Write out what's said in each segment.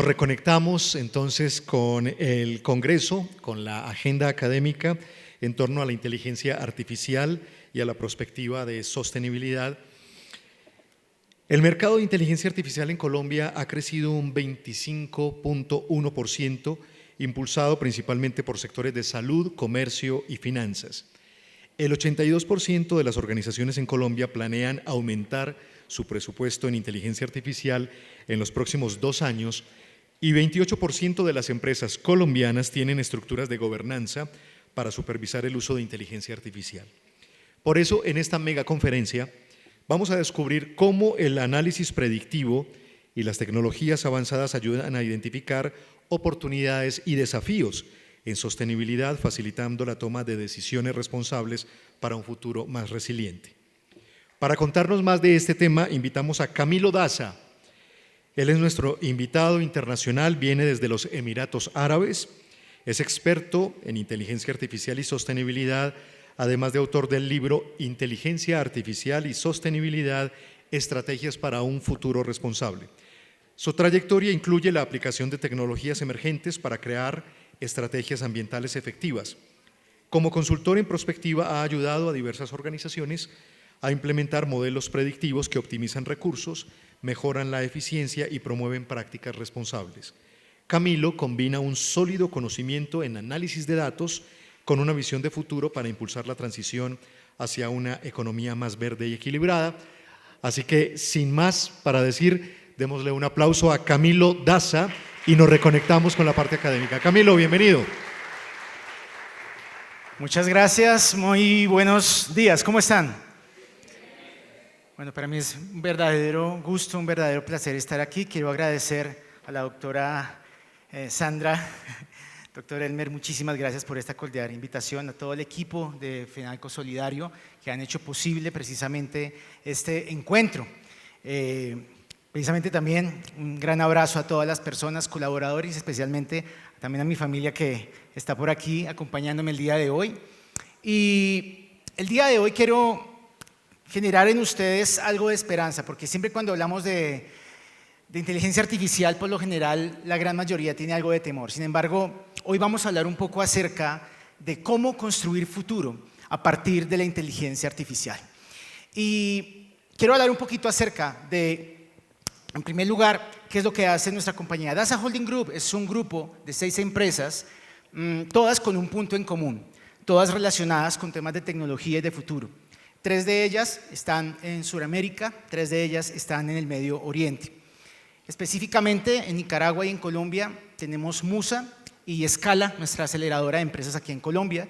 Nos reconectamos entonces con el Congreso, con la agenda académica en torno a la inteligencia artificial y a la perspectiva de sostenibilidad. El mercado de inteligencia artificial en Colombia ha crecido un 25.1%, impulsado principalmente por sectores de salud, comercio y finanzas. El 82% de las organizaciones en Colombia planean aumentar su presupuesto en inteligencia artificial en los próximos 2 años y 28% de las empresas colombianas tienen estructuras de gobernanza para supervisar el uso de inteligencia artificial. Por eso, en esta megaconferencia vamos a descubrir cómo el análisis predictivo y las tecnologías avanzadas ayudan a identificar oportunidades y desafíos en sostenibilidad, facilitando la toma de decisiones responsables para un futuro más resiliente. Para contarnos más de este tema, invitamos a Camilo Daza. Él es nuestro invitado internacional, viene desde los Emiratos Árabes, es experto en inteligencia artificial y sostenibilidad, además de autor del libro Inteligencia Artificial y Sostenibilidad, Estrategias para un Futuro Responsable. Su trayectoria incluye la aplicación de tecnologías emergentes para crear estrategias ambientales efectivas. Como consultor en prospectiva ha ayudado a diversas organizaciones a implementar modelos predictivos que optimizan recursos, mejoran la eficiencia y promueven prácticas responsables. Camilo combina un sólido conocimiento en análisis de datos con una visión de futuro para impulsar la transición hacia una economía más verde y equilibrada. Así que, sin más para decir, démosle un aplauso a Camilo Daza y nos reconectamos con la parte académica. Camilo, bienvenido. Muchas gracias, muy buenos días, ¿cómo están? Bueno, para mí es un verdadero gusto, un verdadero placer estar aquí. Quiero agradecer a la doctora Sandra, doctor Elmer, muchísimas gracias por esta cordial invitación, a todo el equipo de FENALCO Solidario que han hecho posible precisamente este encuentro. Precisamente también un gran abrazo a todas las personas, colaboradores, especialmente también a mi familia que está por aquí acompañándome el día de hoy. Y el día de hoy quiero generar en ustedes algo de esperanza, porque siempre cuando hablamos de inteligencia artificial, por lo general, la gran mayoría tiene algo de temor. Sin embargo, hoy vamos a hablar un poco acerca de cómo construir futuro a partir de la inteligencia artificial. Y quiero hablar un poquito acerca de, en primer lugar, qué es lo que hace nuestra compañía. Daza Holding Group es un grupo de 6 empresas, todas con un punto en común, todas relacionadas con temas de tecnología y de futuro. 3 de ellas están en Sudamérica, 3 de ellas están en el Medio Oriente. Específicamente en Nicaragua y en Colombia tenemos Musa y Escala, nuestra aceleradora de empresas aquí en Colombia.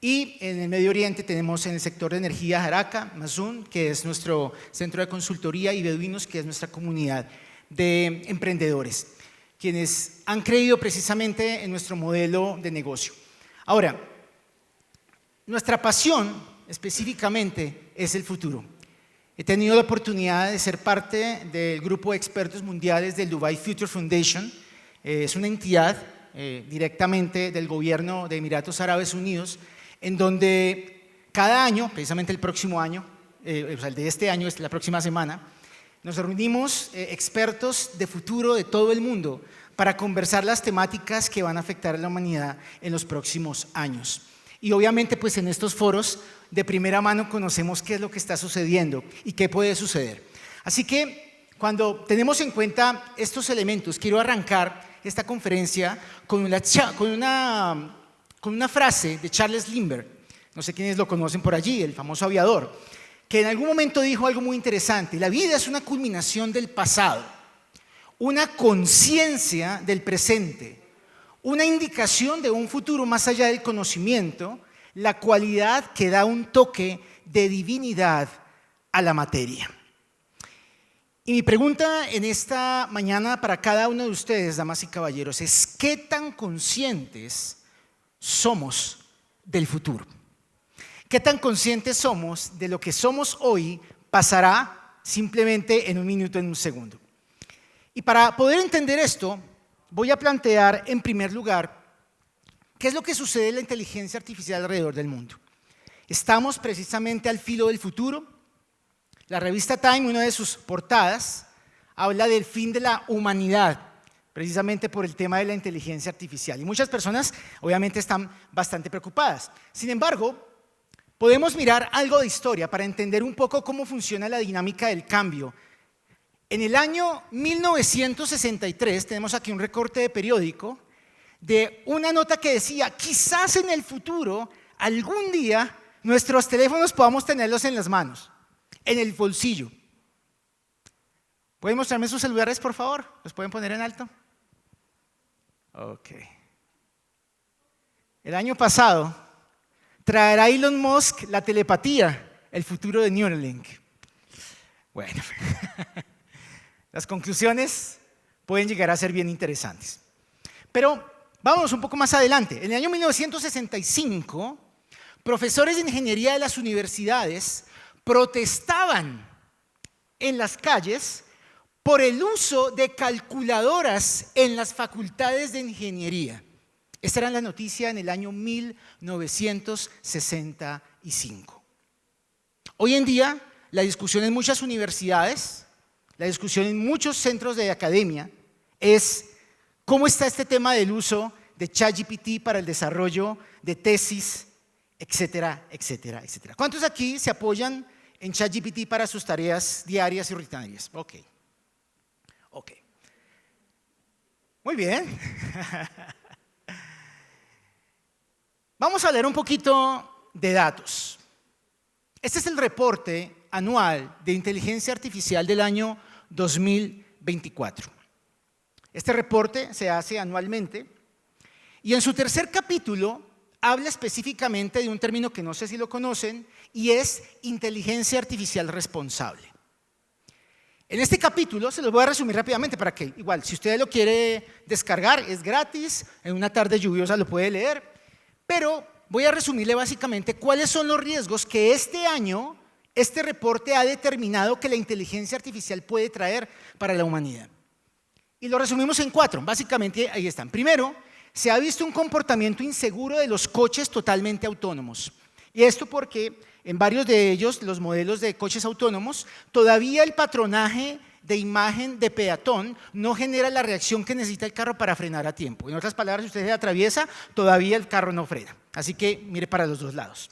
Y en el Medio Oriente tenemos en el sector de energía Jaraka, Mazun, que es nuestro centro de consultoría, y Beduinos, que es nuestra comunidad de emprendedores, quienes han creído precisamente en nuestro modelo de negocio. Ahora, nuestra pasión específicamente es el futuro. He tenido la oportunidad de ser parte del grupo de expertos mundiales del Dubai Future Foundation. Es una entidad directamente del gobierno de Emiratos Árabes Unidos, en donde cada año, precisamente el próximo año, o sea, el de este año, la próxima semana, nos reunimos expertos de futuro de todo el mundo para conversar las temáticas que van a afectar a la humanidad en los próximos años. Y obviamente, pues en estos foros de primera mano conocemos qué es lo que está sucediendo y qué puede suceder. Así que cuando tenemos en cuenta estos elementos, quiero arrancar esta conferencia con una frase de Charles Lindbergh. No sé quiénes lo conocen por allí, el famoso aviador, que en algún momento dijo algo muy interesante: la vida es una culminación del pasado, una conciencia del presente, una indicación de un futuro más allá del conocimiento, la cualidad que da un toque de divinidad a la materia. Y mi pregunta en esta mañana para cada uno de ustedes, damas y caballeros, es: ¿qué tan conscientes somos del futuro? ¿Qué tan conscientes somos de lo que somos hoy pasará simplemente en un minuto, en un segundo? Y para poder entender esto, voy a plantear en primer lugar qué es lo que sucede en la inteligencia artificial alrededor del mundo. Estamos precisamente al filo del futuro. La revista Time, una de sus portadas, habla del fin de la humanidad precisamente por el tema de la inteligencia artificial. Y muchas personas obviamente están bastante preocupadas. Sin embargo, podemos mirar algo de historia para entender un poco cómo funciona la dinámica del cambio. En el año 1963, tenemos aquí un recorte de periódico de una nota que decía, quizás en el futuro, algún día, nuestros teléfonos podamos tenerlos en las manos, en el bolsillo. ¿Pueden mostrarme sus celulares, por favor? ¿Los pueden poner en alto? Ok. El año pasado, traerá Elon Musk la telepatía, el futuro de Neuralink. Bueno, las conclusiones pueden llegar a ser bien interesantes. Pero vámonos un poco más adelante. En el año 1965, profesores de ingeniería de las universidades protestaban en las calles por el uso de calculadoras en las facultades de ingeniería. Esta era la noticia en el año 1965. Hoy en día, la discusión en muchas universidades, la discusión en muchos centros de academia es cómo está este tema del uso de ChatGPT para el desarrollo de tesis, etcétera, etcétera, etcétera. ¿Cuántos aquí se apoyan en ChatGPT para sus tareas diarias y rutinarias? Ok. Muy bien. Vamos a hablar un poquito de datos. Este es el reporte anual de inteligencia artificial del año 2024. Este reporte se hace anualmente y en su tercer capítulo habla específicamente de un término que no sé si lo conocen y es inteligencia artificial responsable. En este capítulo se los voy a resumir rápidamente para que, igual, si usted lo quiere descargar, es gratis, en una tarde lluviosa lo puede leer, pero voy a resumirle básicamente cuáles son los riesgos que este año este reporte ha determinado que la inteligencia artificial puede traer para la humanidad. Y lo resumimos en 4, básicamente ahí están. Primero, se ha visto un comportamiento inseguro de los coches totalmente autónomos. Y esto porque en varios de ellos, los modelos de coches autónomos, todavía el patronaje de imagen de peatón no genera la reacción que necesita el carro para frenar a tiempo. En otras palabras, si usted se atraviesa, todavía el carro no frena. Así que mire para los dos lados.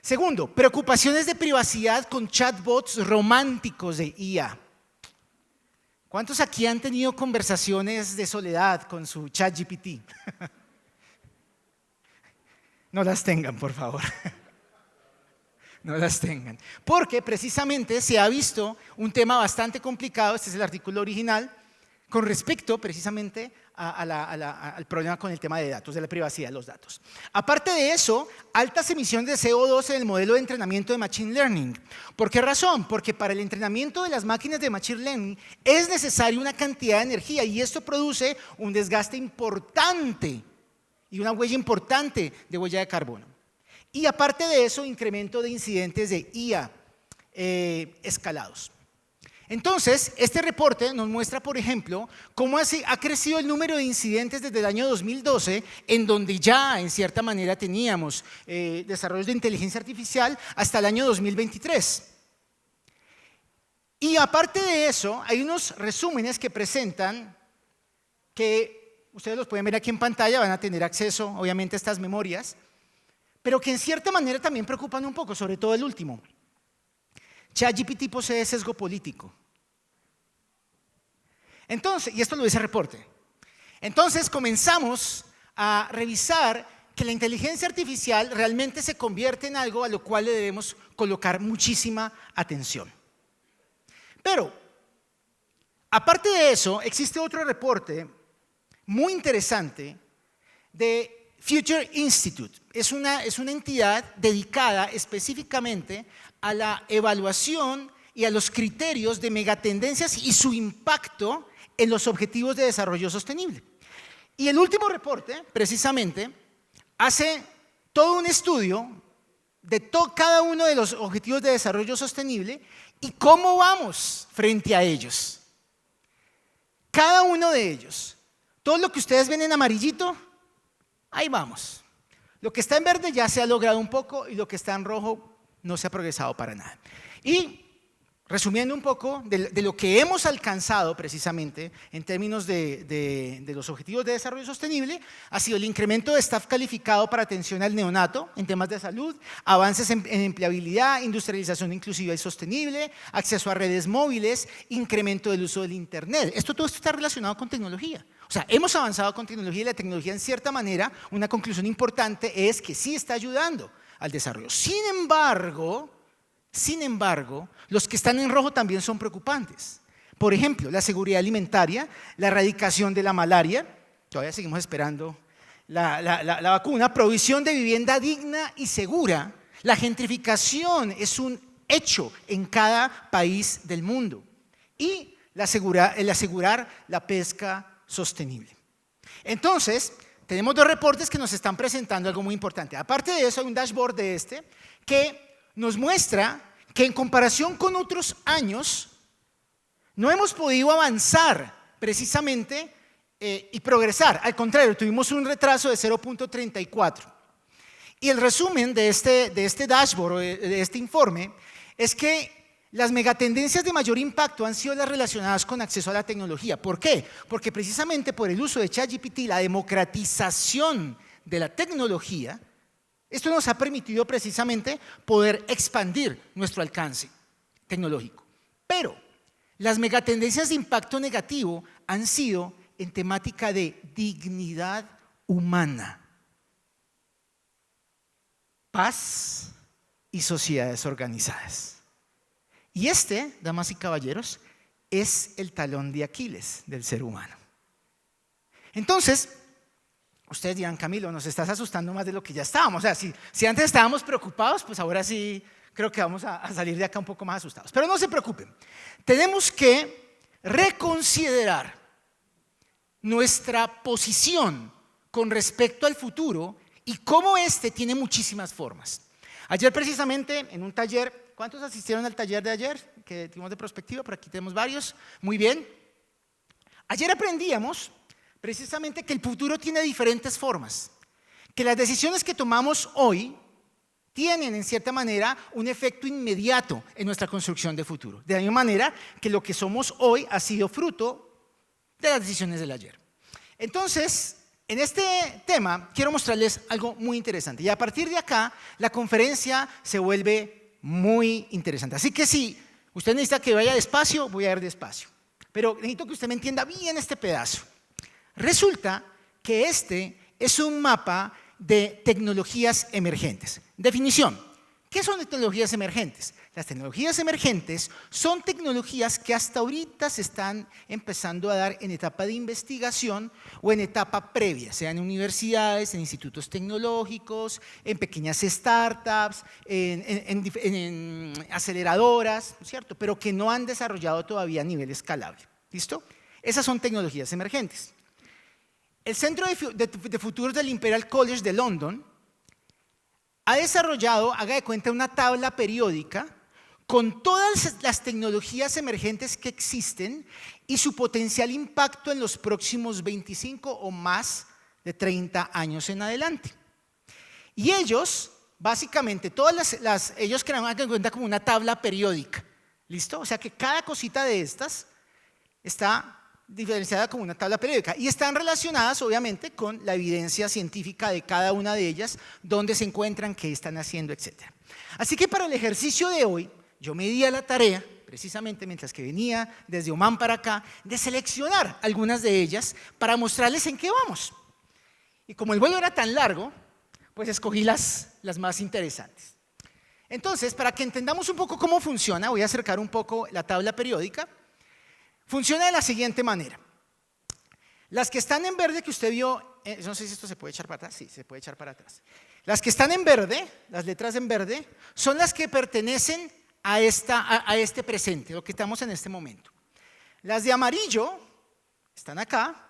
Segundo, preocupaciones de privacidad con chatbots románticos de IA. ¿Cuántos aquí han tenido conversaciones de soledad con su ChatGPT? No las tengan, por favor. No las tengan. Porque precisamente se ha visto un tema bastante complicado, este es el artículo original, con respecto precisamente al problema con el tema de datos, de la privacidad de los datos. Aparte de eso, altas emisiones de CO2 en el modelo de entrenamiento de Machine Learning. ¿Por qué razón? Porque para el entrenamiento de las máquinas de Machine Learning es necesaria una cantidad de energía y esto produce un desgaste importante y una huella importante de huella de carbono. Y aparte de eso, incremento de incidentes de IA escalados. Entonces, este reporte nos muestra, por ejemplo, cómo ha crecido el número de incidentes desde el año 2012, en donde ya, en cierta manera, teníamos desarrollos de inteligencia artificial hasta el año 2023. Y aparte de eso, hay unos resúmenes que presentan que ustedes los pueden ver aquí en pantalla, van a tener acceso, obviamente, a estas memorias, pero que en cierta manera también preocupan un poco, sobre todo el último. ChatGPT posee sesgo político. Entonces, y esto lo dice el reporte. Entonces comenzamos a revisar que la inteligencia artificial realmente se convierte en algo a lo cual le debemos colocar muchísima atención. Pero, aparte de eso, existe otro reporte muy interesante de Future Institute. Es una entidad dedicada específicamente a la evaluación y a los criterios de megatendencias y su impacto en los objetivos de desarrollo sostenible. Y el último reporte, precisamente, hace todo un estudio de cada uno de los objetivos de desarrollo sostenible y cómo vamos frente a ellos. Cada uno de ellos. Todo lo que ustedes ven en amarillito, ahí vamos. Lo que está en verde ya se ha logrado un poco y lo que está en rojo no se ha progresado para nada. Y resumiendo un poco de lo que hemos alcanzado precisamente en términos de los objetivos de desarrollo sostenible, ha sido el incremento de staff calificado para atención al neonato en temas de salud, avances en empleabilidad, industrialización inclusiva y sostenible, acceso a redes móviles, incremento del uso del Internet. Todo esto está relacionado con tecnología. O sea, hemos avanzado con tecnología y la tecnología, en cierta manera, una conclusión importante es que sí está ayudando al desarrollo. Sin embargo, los que están en rojo también son preocupantes. Por ejemplo, la seguridad alimentaria, la erradicación de la malaria, todavía seguimos esperando la vacuna, provisión de vivienda digna y segura. La gentrificación es un hecho en cada país del mundo. Y el asegurar la pesca sostenible. Entonces, tenemos dos reportes que nos están presentando algo muy importante. Aparte de eso, hay un dashboard que nos muestra que en comparación con otros años no hemos podido avanzar precisamente y progresar. Al contrario, tuvimos un retraso de 0.34. Y el resumen de este dashboard, de este informe, es que las megatendencias de mayor impacto han sido las relacionadas con acceso a la tecnología. ¿Por qué? Porque precisamente por el uso de ChatGPT, la democratización de la tecnología, esto nos ha permitido precisamente poder expandir nuestro alcance tecnológico. Pero las megatendencias de impacto negativo han sido en temática de dignidad humana, paz y sociedades organizadas. Y damas y caballeros, es el talón de Aquiles del ser humano. Entonces, ustedes dirán, Camilo, nos estás asustando más de lo que ya estábamos. O sea, si antes estábamos preocupados, pues ahora sí creo que vamos a salir de acá un poco más asustados. Pero no se preocupen, tenemos que reconsiderar nuestra posición con respecto al futuro y cómo tiene muchísimas formas. Ayer precisamente en un taller, ¿cuántos asistieron al taller de ayer que tuvimos de perspectiva? Por aquí tenemos varios, muy bien. Ayer aprendíamos precisamente que el futuro tiene diferentes formas, que las decisiones que tomamos hoy tienen en cierta manera un efecto inmediato en nuestra construcción de futuro, de la misma manera que lo que somos hoy ha sido fruto de las decisiones del ayer. Entonces, en este tema quiero mostrarles algo muy interesante y a partir de acá la conferencia se vuelve muy interesante. Así que si usted necesita que vaya despacio, voy a ir despacio, pero necesito que usted me entienda bien este pedazo. Resulta que es un mapa de tecnologías emergentes. Definición, ¿qué son tecnologías emergentes? Las tecnologías emergentes son tecnologías que hasta ahorita se están empezando a dar en etapa de investigación o en etapa previa, sea en universidades, en institutos tecnológicos, en pequeñas startups, en aceleradoras, ¿cierto? Pero que no han desarrollado todavía a nivel escalable. ¿Listo? Esas son tecnologías emergentes. El Centro de Futuros del Imperial College de London ha desarrollado, haga de cuenta, una tabla periódica con todas las tecnologías emergentes que existen y su potencial impacto en los próximos 25 o más de 30 años en adelante. Y ellos, básicamente, ellos crean, hagan de cuenta, como una tabla periódica. ¿Listo? O sea que cada cosita de estas está diferenciada como una tabla periódica y están relacionadas obviamente con la evidencia científica de cada una de ellas, dónde se encuentran, qué están haciendo, etc. Así que para el ejercicio de hoy yo me di a la tarea, precisamente mientras que venía desde Oman para acá, de seleccionar algunas de ellas para mostrarles en qué vamos. Y como el vuelo era tan largo, pues escogí las más interesantes. Entonces, para que entendamos un poco cómo funciona, voy a acercar un poco la tabla periódica. Funciona de la siguiente manera. Las que están en verde que usted vio, no sé si esto se puede echar para atrás, sí, se puede echar para atrás. Las que están en verde, las letras en verde, son las que pertenecen a este presente, lo que estamos en este momento. Las de amarillo están acá,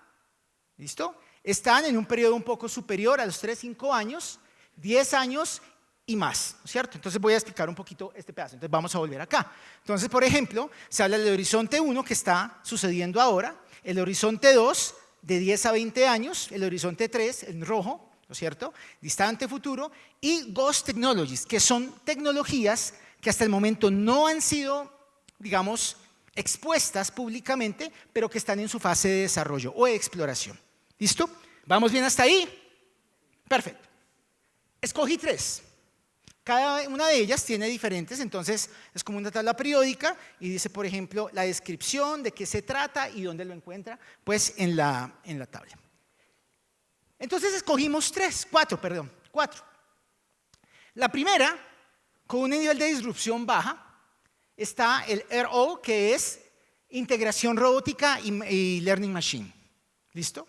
¿listo? Están en un periodo un poco superior a los 3, 5 años, 10 años y más, ¿cierto? Entonces voy a explicar un poquito este pedazo. Entonces vamos a volver acá. Entonces, por ejemplo, se habla del horizonte 1 que está sucediendo ahora, el horizonte 2 de 10 a 20 años, el horizonte 3 en rojo, ¿no es cierto? Distante futuro, y Ghost Technologies, que son tecnologías que hasta el momento no han sido digamos, expuestas públicamente, pero que están en su fase de desarrollo o de exploración. ¿Listo? ¿Vamos bien hasta ahí? Perfecto. Escogí 3. Cada una de ellas tiene diferentes, entonces es como una tabla periódica y dice, por ejemplo, la descripción de qué se trata y dónde lo encuentra, pues en la tabla. Entonces escogimos 4. La primera, con un nivel de disrupción baja, está el RO, que es integración robótica y learning machine. ¿Listo?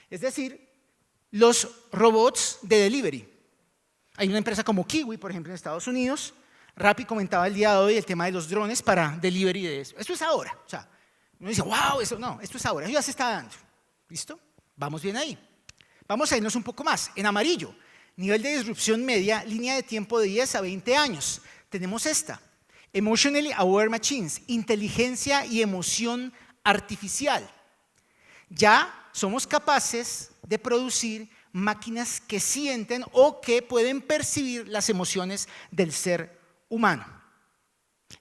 Es decir, los robots de delivery. Hay una empresa como Kiwi, por ejemplo, en Estados Unidos. Rappi comentaba el día de hoy el tema de los drones para delivery de eso. Esto es ahora. O sea, uno dice, wow, eso no, esto es ahora. Eso ya se está dando. ¿Listo? Vamos bien ahí. Vamos a irnos un poco más. En amarillo, nivel de disrupción media, línea de tiempo de 10 a 20 años. Tenemos esta. Emotionally Aware Machines, inteligencia y emoción artificial. Ya somos capaces de producir máquinas que sienten o que pueden percibir las emociones del ser humano.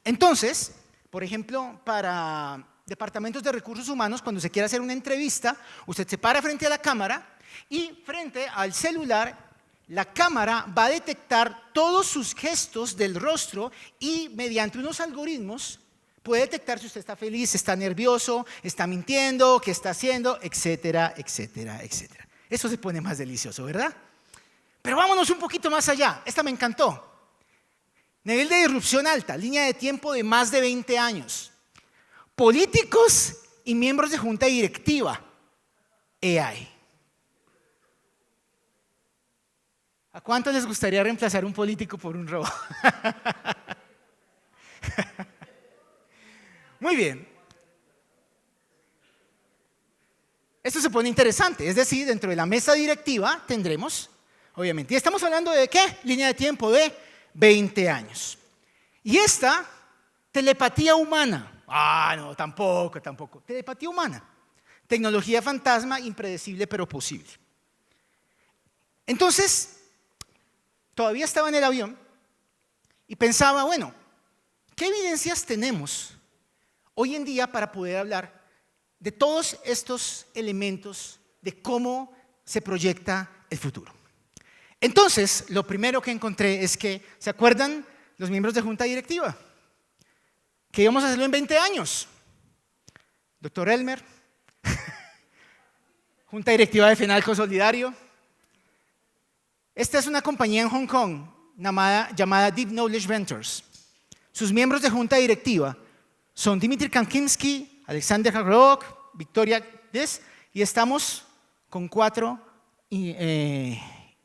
Entonces, por ejemplo, para departamentos de recursos humanos, cuando se quiere hacer una entrevista, usted se para frente a la cámara y frente al celular, la cámara va a detectar todos sus gestos del rostro y mediante unos algoritmos puede detectar si usted está feliz, está nervioso, está mintiendo, qué está haciendo, etcétera, etcétera, etcétera. Eso se pone más delicioso, ¿verdad? Pero vámonos un poquito más allá. Esta me encantó. Nivel de disrupción alta, línea de tiempo de más de 20 años. Políticos y miembros de junta directiva, AI. ¿A cuántos les gustaría reemplazar un político por un robot? Muy bien. Esto se pone interesante, es decir, dentro de la mesa directiva tendremos, obviamente, y estamos hablando de ¿qué? Línea de tiempo de 20 años. Y esta, telepatía humana. No, tampoco. Telepatía humana. Tecnología fantasma, impredecible pero posible. Entonces, todavía estaba en el avión y pensaba, bueno, ¿qué evidencias tenemos hoy en día para poder hablar de todos estos elementos de cómo se proyecta el futuro? Entonces, lo primero que encontré es que, ¿se acuerdan los miembros de junta directiva? Que íbamos a hacerlo en 20 años. Doctor Elmer, junta directiva de Fenalco Solidario. Esta es una compañía en Hong Kong llamada Deep Knowledge Ventures. Sus miembros de junta directiva son Dimitri Kankinsky, Alexander Harrog, Victoria Des, y estamos con 4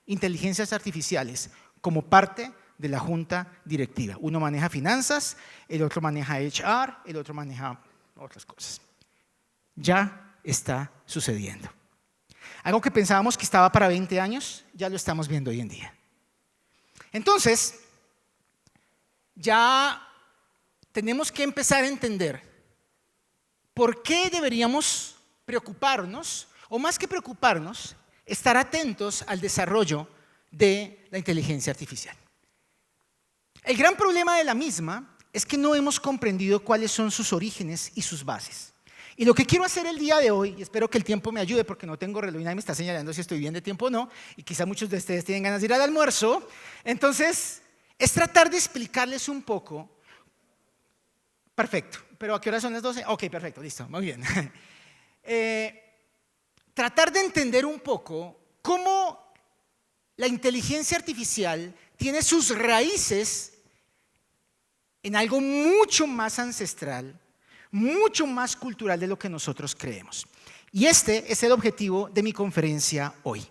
inteligencias artificiales como parte de la junta directiva. Uno maneja finanzas, el otro maneja HR, el otro maneja otras cosas. Ya está sucediendo. Algo que pensábamos que estaba para 20 años, ya lo estamos viendo hoy en día. Entonces, ya tenemos que empezar a entender por qué deberíamos preocuparnos, o más que preocuparnos, estar atentos al desarrollo de la inteligencia artificial. El gran problema de la misma es que no hemos comprendido cuáles son sus orígenes y sus bases. Y lo que quiero hacer el día de hoy, y espero que el tiempo me ayude porque no tengo reloj y nadie me está señalando si estoy bien de tiempo o no, y quizá muchos de ustedes tienen ganas de ir al almuerzo, entonces es tratar de explicarles un poco. Perfecto, pero ¿a qué hora son las 12? Ok, perfecto, listo, muy bien. Tratar de entender un poco cómo la inteligencia artificial tiene sus raíces en algo mucho más ancestral, mucho más cultural de lo que nosotros creemos. Y este es el objetivo de mi conferencia hoy.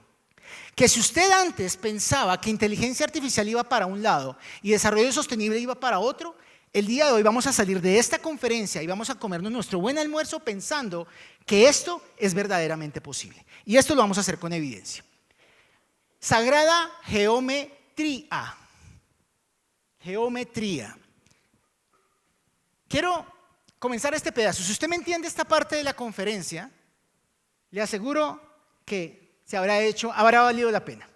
Que si usted antes pensaba que inteligencia artificial iba para un lado y desarrollo sostenible iba para otro, el día de hoy vamos a salir de esta conferencia y vamos a comernos nuestro buen almuerzo pensando que esto es verdaderamente posible. Y esto lo vamos a hacer con evidencia. Sagrada geometría. Geometría. Quiero comenzar este pedazo. Si usted me entiende esta parte de la conferencia, le aseguro que habrá valido la pena.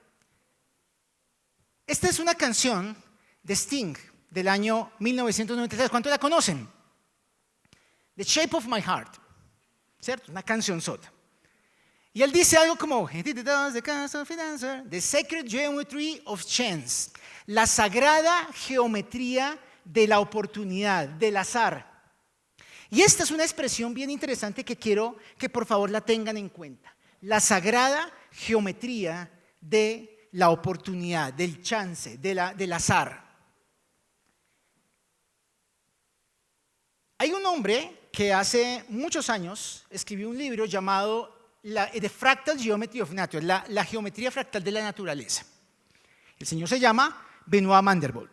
Esta es una canción de Sting del año 1993. ¿Cuántos la conocen? The Shape of My Heart, ¿cierto? Una canción sota. Y él dice algo como, The Sacred Geometry of Chance, la sagrada geometría de la oportunidad, del azar. Y esta es una expresión bien interesante que quiero que por favor la tengan en cuenta. La sagrada geometría de la oportunidad, del chance, del azar. Hay un hombre que hace muchos años escribió un libro llamado The Fractal Geometry of Nature, la geometría fractal de la naturaleza. El señor se llama Benoit Mandelbrot.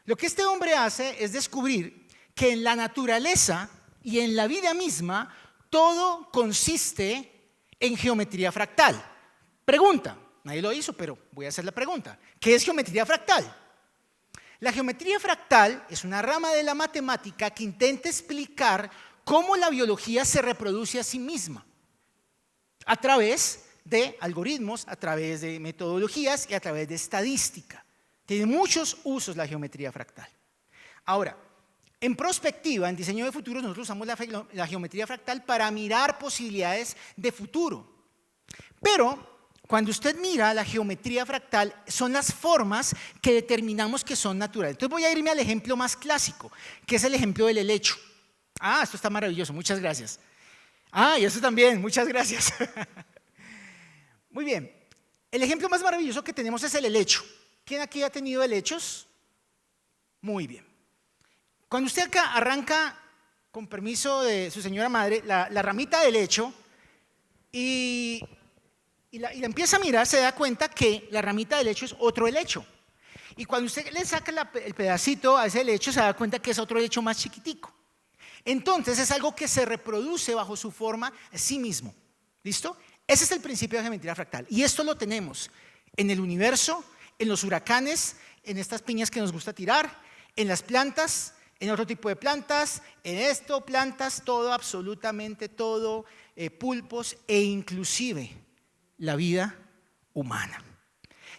Lo que este hombre hace es descubrir que en la naturaleza y en la vida misma todo consiste en geometría fractal. Pregunta, nadie lo hizo, pero voy a hacer la pregunta. ¿Qué es geometría fractal? La geometría fractal es una rama de la matemática que intenta explicar cómo la biología se reproduce a sí misma a través de algoritmos, a través de metodologías y a través de estadística. Tiene muchos usos la geometría fractal. Ahora, en prospectiva, en diseño de futuro, nosotros usamos la geometría fractal para mirar posibilidades de futuro. Pero cuando usted mira la geometría fractal, son las formas que determinamos que son naturales. Entonces voy a irme al ejemplo más clásico, que es el ejemplo del helecho. Esto está maravilloso, muchas gracias. Y eso también, muchas gracias. Muy bien, el ejemplo más maravilloso que tenemos es el helecho. ¿Quién aquí ha tenido helechos? Muy bien. Cuando usted acá arranca, con permiso de su señora madre, la ramita del helecho y la empieza a mirar, se da cuenta que la ramita del helecho es otro helecho. Y cuando usted le saca el pedacito a ese helecho, se da cuenta que es otro helecho más chiquitico. Entonces es algo que se reproduce bajo su forma a sí mismo. ¿Listo? Ese es el principio de geometría fractal. Y esto lo tenemos en el universo, en los huracanes, en estas piñas que nos gusta tirar, en las plantas, en otro tipo de plantas, plantas, todo, absolutamente todo, pulpos e inclusive la vida humana.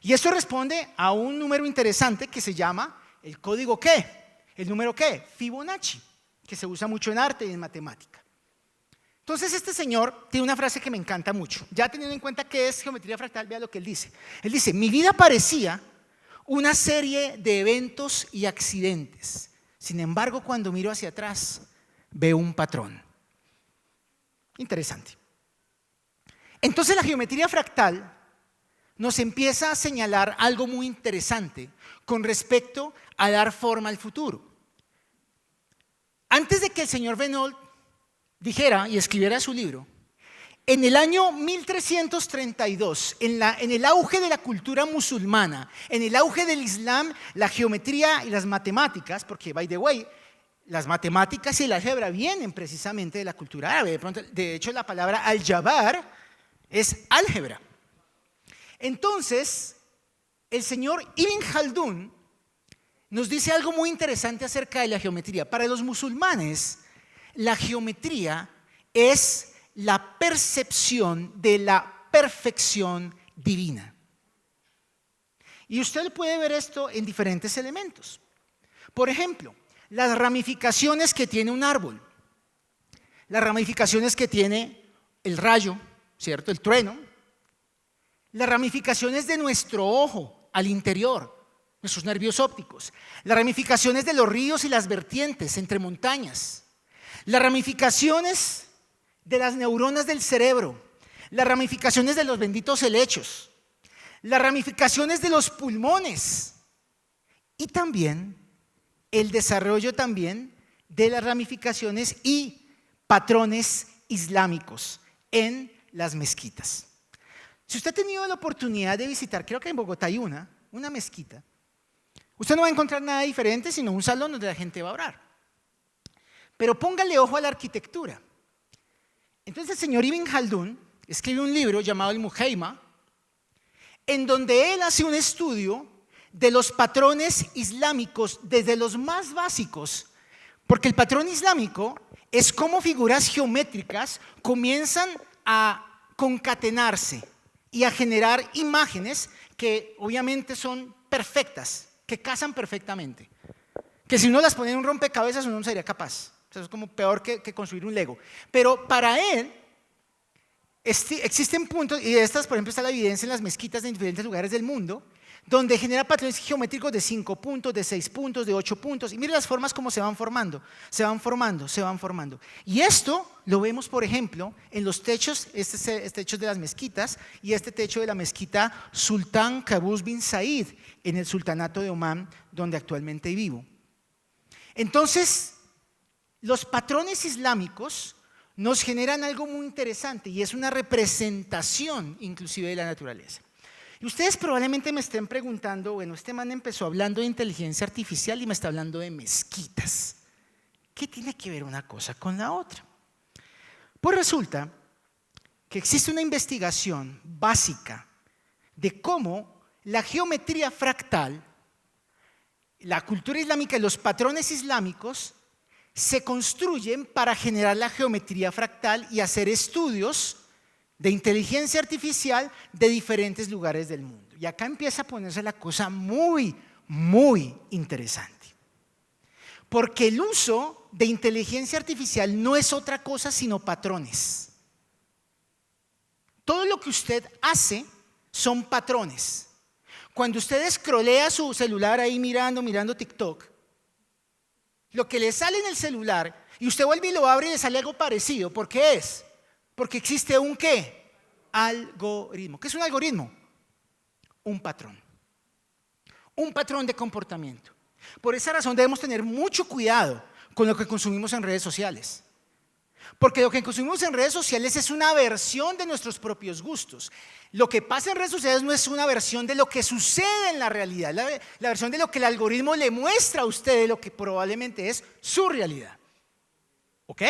Y esto responde a un número interesante que se llama el código ¿qué? ¿El número qué? Fibonacci, que se usa mucho en arte y en matemática. Entonces este señor tiene una frase que me encanta mucho. Ya teniendo en cuenta que es geometría fractal, vea lo que él dice. Él dice, mi vida parecía una serie de eventos y accidentes. Sin embargo, cuando miro hacia atrás, veo un patrón. Interesante. Entonces la geometría fractal nos empieza a señalar algo muy interesante con respecto a dar forma al futuro. Antes de que el señor Benoit dijera y escribiera su libro, en el año 1332, en el auge de la cultura musulmana, en el auge del Islam, la geometría y las matemáticas, porque, by the way, las matemáticas y el álgebra vienen precisamente de la cultura árabe. De hecho, la palabra al-jabar es álgebra. Entonces, el señor Ibn Khaldun nos dice algo muy interesante acerca de la geometría. Para los musulmanes, la geometría es la percepción de la perfección divina. Y usted puede ver esto en diferentes elementos. Por ejemplo, las ramificaciones que tiene un árbol, las ramificaciones que tiene el rayo, ¿cierto? El trueno, las ramificaciones de nuestro ojo al interior, nuestros nervios ópticos, las ramificaciones de los ríos y las vertientes entre montañas, las ramificaciones de las neuronas del cerebro, las ramificaciones de los benditos helechos, las ramificaciones de los pulmones y también el desarrollo también de las ramificaciones y patrones islámicos en las mezquitas. Si usted ha tenido la oportunidad de visitar, creo que en Bogotá hay una mezquita, usted no va a encontrar nada diferente sino un salón donde la gente va a orar. Pero póngale ojo a la arquitectura. Entonces el señor Ibn Khaldun escribe un libro llamado El Mujaima, en donde él hace un estudio de los patrones islámicos desde los más básicos, porque el patrón islámico es cómo figuras geométricas comienzan a concatenarse y a generar imágenes que obviamente son perfectas, que casan perfectamente, que si uno las pone en un rompecabezas uno no sería capaz. sea, es como peor que construir un Lego. Pero para él, existen puntos, y de estas, por ejemplo, está la evidencia en las mezquitas de diferentes lugares del mundo, donde genera patrones geométricos de 5 puntos, de 6 puntos, de 8 puntos. Y mire las formas como se van formando, se van formando, se van formando. Y esto lo vemos, por ejemplo, en los techos, este techo de las mezquitas y este techo de la mezquita Sultán Qaboos bin Said, en el sultanato de Omán, donde actualmente vivo. Entonces, los patrones islámicos nos generan algo muy interesante y es una representación inclusive de la naturaleza. Y ustedes probablemente me estén preguntando, bueno, este man empezó hablando de inteligencia artificial y me está hablando de mezquitas. ¿Qué tiene que ver una cosa con la otra? Pues resulta que existe una investigación básica de cómo la geometría fractal, la cultura islámica y los patrones islámicos se construyen para generar la geometría fractal y hacer estudios de inteligencia artificial de diferentes lugares del mundo. Y acá empieza a ponerse la cosa muy, muy interesante. Porque el uso de inteligencia artificial no es otra cosa sino patrones. Todo lo que usted hace son patrones. Cuando usted escrolea su celular ahí mirando TikTok, lo que le sale en el celular y usted vuelve y lo abre y le sale algo parecido. ¿Por qué es? Porque existe un ¿qué? Algoritmo. ¿Qué es un algoritmo? Un patrón. Un patrón de comportamiento. Por esa razón debemos tener mucho cuidado con lo que consumimos en redes sociales. Porque lo que consumimos en redes sociales es una versión de nuestros propios gustos. Lo que pasa en redes sociales no es una versión de lo que sucede en la realidad, la versión de lo que el algoritmo le muestra a usted de lo que probablemente es su realidad. ¿Ok?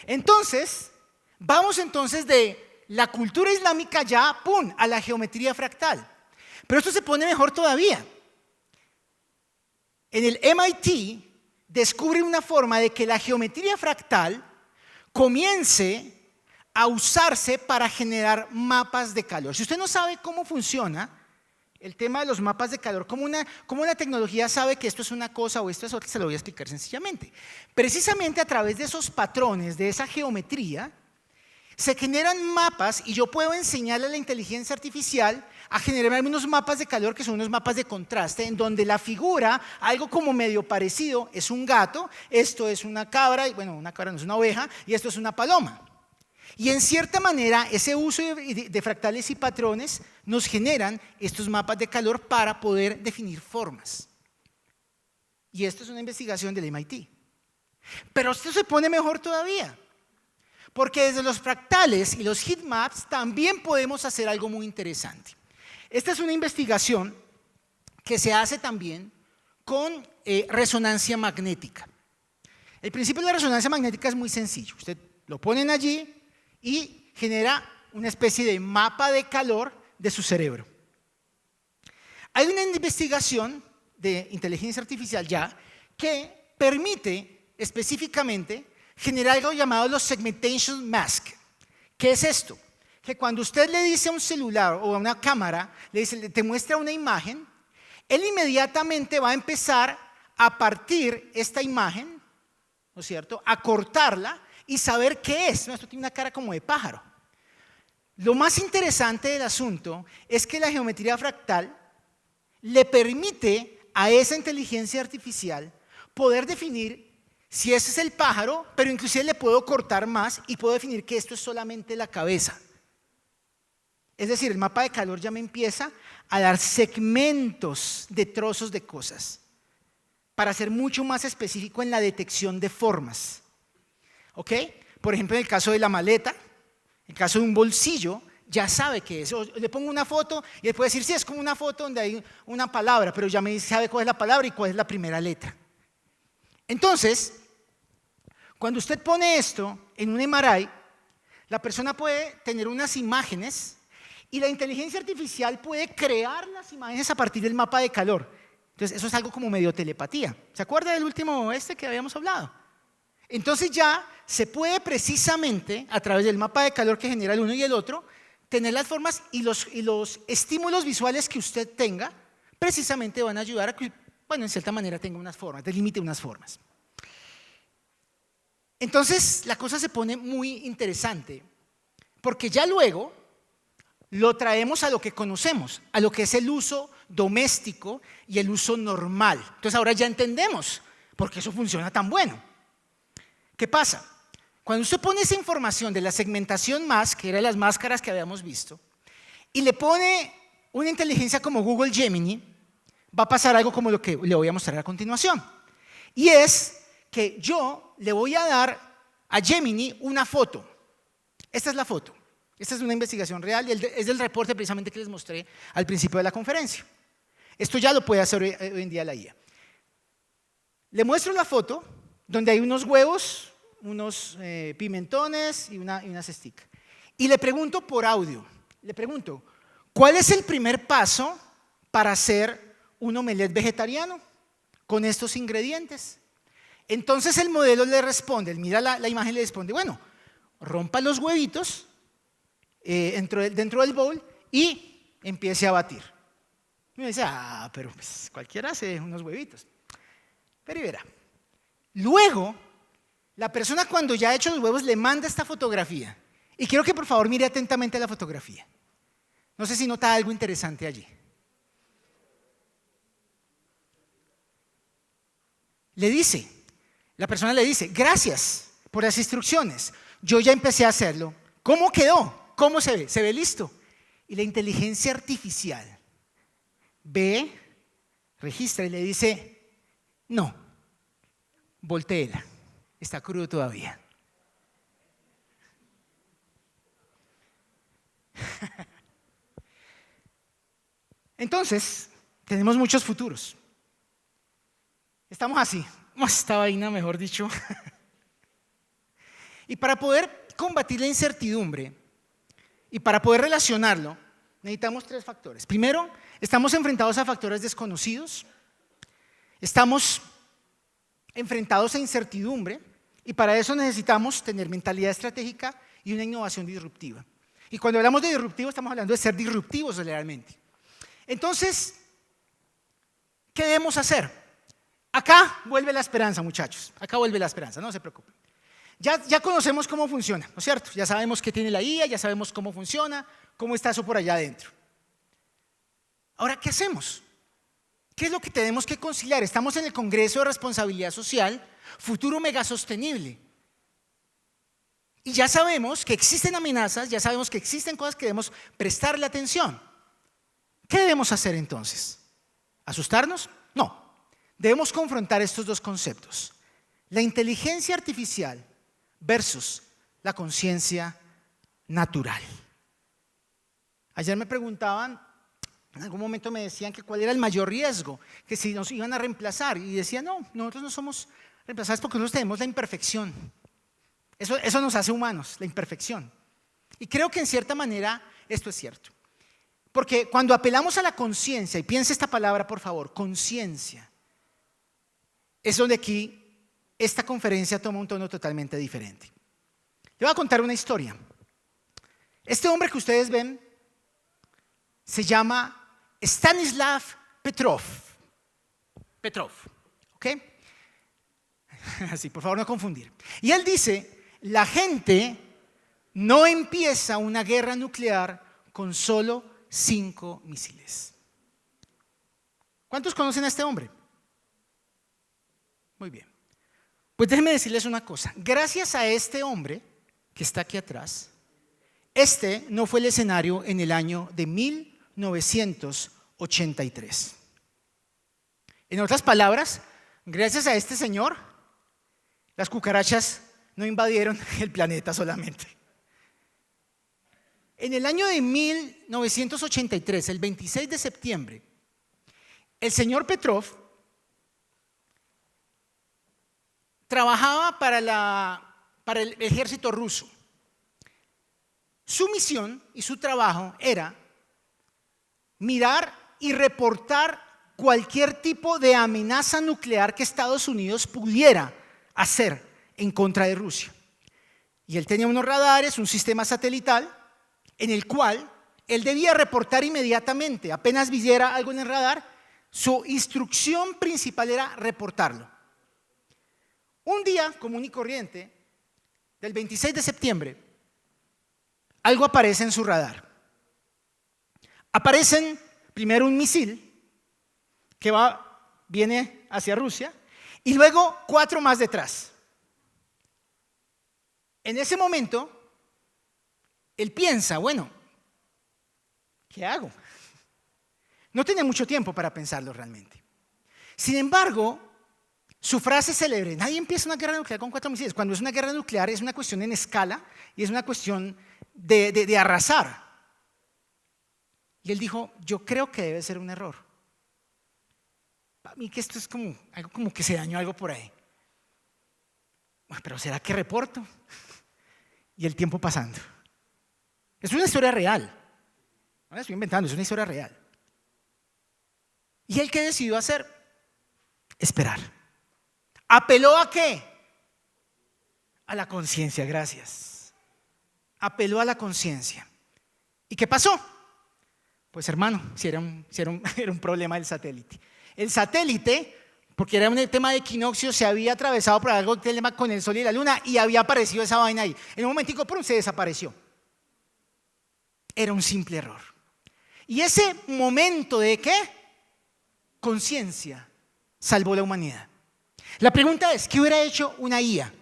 Entonces, vamos entonces de la cultura islámica ya, ¡pum!, a la geometría fractal. Pero esto se pone mejor todavía. En el MIT descubren una forma de que la geometría fractal comience a usarse para generar mapas de calor. Si usted no sabe cómo funciona el tema de los mapas de calor, cómo una tecnología sabe que esto es una cosa o esto es otra, se lo voy a explicar sencillamente. Precisamente a través de esos patrones, de esa geometría, se generan mapas y yo puedo enseñarle a la inteligencia artificial a generar unos mapas de calor que son unos mapas de contraste en donde la figura, algo como medio parecido, es un gato, esto es una cabra, bueno, una cabra no es una oveja, y esto es una paloma. Y en cierta manera ese uso de fractales y patrones nos generan estos mapas de calor para poder definir formas. Y esto es una investigación del MIT. Pero esto se pone mejor todavía. Porque desde los fractales y los heatmaps también podemos hacer algo muy interesante. Esta es una investigación que se hace también con resonancia magnética. El principio de la resonancia magnética es muy sencillo. Usted lo ponen allí y genera una especie de mapa de calor de su cerebro. Hay una investigación de inteligencia artificial ya que permite específicamente generar algo llamado los segmentation mask. ¿Qué es esto? Que cuando usted le dice a un celular o a una cámara, le dice, te muestra una imagen, él inmediatamente va a empezar a partir esta imagen, ¿no es cierto?, a cortarla y saber qué es. No, esto tiene una cara como de pájaro. Lo más interesante del asunto es que la geometría fractal le permite a esa inteligencia artificial poder definir si ese es el pájaro, pero inclusive le puedo cortar más y puedo definir que esto es solamente la cabeza. Es decir, el mapa de calor ya me empieza a dar segmentos de trozos de cosas para ser mucho más específico en la detección de formas. ¿Ok? Por ejemplo, en el caso de la maleta, en el caso de un bolsillo, ya sabe qué es. O le pongo una foto y él puede decir, sí, es como una foto donde hay una palabra, pero ya me sabe cuál es la palabra y cuál es la primera letra. Entonces, cuando usted pone esto en un MRI, la persona puede tener unas imágenes y la inteligencia artificial puede crear las imágenes a partir del mapa de calor. Entonces, eso es algo como medio telepatía. ¿Se acuerda del último que habíamos hablado? Entonces ya se puede precisamente, a través del mapa de calor que genera el uno y el otro, tener las formas y los estímulos visuales que usted tenga, precisamente van a ayudar a que, bueno, en cierta manera tenga unas formas, delimite unas formas. Entonces la cosa se pone muy interesante, porque ya luego lo traemos a lo que conocemos, a lo que es el uso doméstico y el uso normal. Entonces ahora ya entendemos por qué eso funciona tan bueno. ¿Qué pasa? Cuando usted pone esa información de la segmentación más, que eran las máscaras que habíamos visto, y le pone una inteligencia como Google Gemini, va a pasar algo como lo que le voy a mostrar a continuación. Y es que yo le voy a dar a Gemini una foto. Esta es la foto. Esta es una investigación real y es del reporte precisamente que les mostré al principio de la conferencia. Esto ya lo puede hacer hoy en día la IA. Le muestro la foto donde hay unos huevos, unos pimentones y unas stick. Y le pregunto por audio, le pregunto, ¿cuál es el primer paso para hacer un omelette vegetariano con estos ingredientes? Entonces el modelo le responde, él mira la imagen y le responde, bueno, rompa los huevitos dentro del bowl y empiece a batir. Y me dice, pero pues, cualquiera hace unos huevitos. Pero y verá, luego la persona cuando ya ha hecho los huevos le manda esta fotografía. Y quiero que por favor mire atentamente la fotografía. No sé si nota algo interesante allí. La persona le dice, gracias por las instrucciones. Yo ya empecé a hacerlo. ¿Cómo quedó? ¿Cómo se ve? ¿Se ve listo? Y la inteligencia artificial ve, registra y le dice, no, voltéela, está crudo todavía. Entonces, tenemos muchos futuros. Estamos así, esta vaina, mejor dicho. Y para poder combatir la incertidumbre y para poder relacionarlo, necesitamos 3 factores. Primero, estamos enfrentados a factores desconocidos, estamos enfrentados a incertidumbre y para eso necesitamos tener mentalidad estratégica y una innovación disruptiva. Y cuando hablamos de disruptivo, estamos hablando de ser disruptivos realmente. Entonces, ¿qué debemos hacer? Acá vuelve la esperanza, muchachos. Acá vuelve la esperanza, no se preocupen. Ya conocemos cómo funciona, ¿no es cierto? Ya sabemos qué tiene la IA, ya sabemos cómo funciona, cómo está eso por allá adentro. Ahora, ¿qué hacemos? ¿Qué es lo que tenemos que conciliar? Estamos en el Congreso de Responsabilidad Social, Futuro Megasostenible. Y ya sabemos que existen amenazas, ya sabemos que existen cosas que debemos prestarle atención. ¿Qué debemos hacer entonces? ¿Asustarnos? No. Debemos confrontar estos 2 conceptos. La inteligencia artificial versus la conciencia natural. Ayer me preguntaban, en algún momento me decían que cuál era el mayor riesgo, que si nos iban a reemplazar. Y decía, no, nosotros no somos reemplazados porque nosotros tenemos la imperfección. Eso nos hace humanos, la imperfección. Y creo que en cierta manera esto es cierto. Porque cuando apelamos a la conciencia, y piense esta palabra por favor, conciencia, es donde aquí esta conferencia toma un tono totalmente diferente. Le voy a contar una historia. Este hombre que ustedes ven se llama Stanislav Petrov. Petrov, ¿ok? Así, por favor no confundir. Y él dice, la gente no empieza una guerra nuclear con solo 5 misiles. ¿Cuántos conocen a este hombre? Muy bien. Pues déjenme decirles una cosa. Gracias a este hombre que está aquí atrás, este no fue el escenario en el año de 1983. En otras palabras, gracias a este señor, las cucarachas no invadieron el planeta solamente. En el año de 1983, el 26 de septiembre, el señor Petrov trabajaba para el ejército ruso. Su misión y su trabajo era mirar y reportar cualquier tipo de amenaza nuclear que Estados Unidos pudiera hacer en contra de Rusia. Y él tenía unos radares, un sistema satelital, en el cual él debía reportar inmediatamente. Apenas viera algo en el radar, su instrucción principal era reportarlo. Un día común y corriente, del 26 de septiembre, algo aparece en su radar. Aparecen primero un misil que viene hacia Rusia y luego 4 más detrás. En ese momento, él piensa, bueno, ¿qué hago? No tenía mucho tiempo para pensarlo realmente. Sin embargo, su frase célebre, nadie empieza una guerra nuclear con 4 misiles. Cuando es una guerra nuclear es una cuestión en escala y es una cuestión de arrasar. Y él dijo, yo creo que debe ser un error. Para mí que esto es como algo como que se dañó algo por ahí. Bueno, pero ¿será que reporto? Y el tiempo pasando. Es una historia real. No la estoy inventando, es una historia real. ¿Y él qué decidió hacer? Esperar. ¿Apeló a qué? A la conciencia, gracias. Apeló a la conciencia. ¿Y qué pasó? Pues hermano, si era un problema del satélite. El satélite, porque era un tema de equinoccio, se había atravesado por algo tema con el sol y la luna y había aparecido esa vaina ahí. En un momentico, ¡prum!, se desapareció. Era un simple error. Y ese momento de ¿qué? Conciencia salvó la humanidad. La pregunta es, ¿qué hubiera hecho una IA?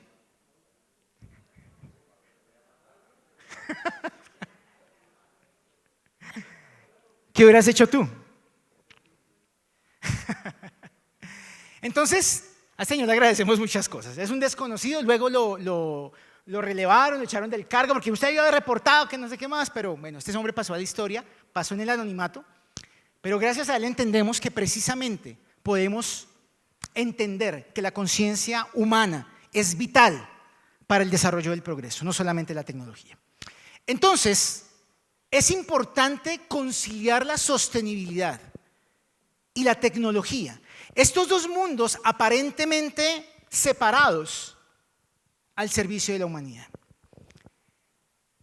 ¿Qué hubieras hecho tú? Entonces, al Señor le agradecemos muchas cosas. Es un desconocido, luego lo relevaron, lo echaron del cargo porque usted había reportado que no sé qué más, pero bueno, este hombre pasó a la historia, pasó en el anonimato, pero gracias a él entendemos que precisamente podemos entender que la conciencia humana es vital para el desarrollo del progreso, no solamente la tecnología. Entonces, es importante conciliar la sostenibilidad y la tecnología. Estos dos mundos aparentemente separados al servicio de la humanidad.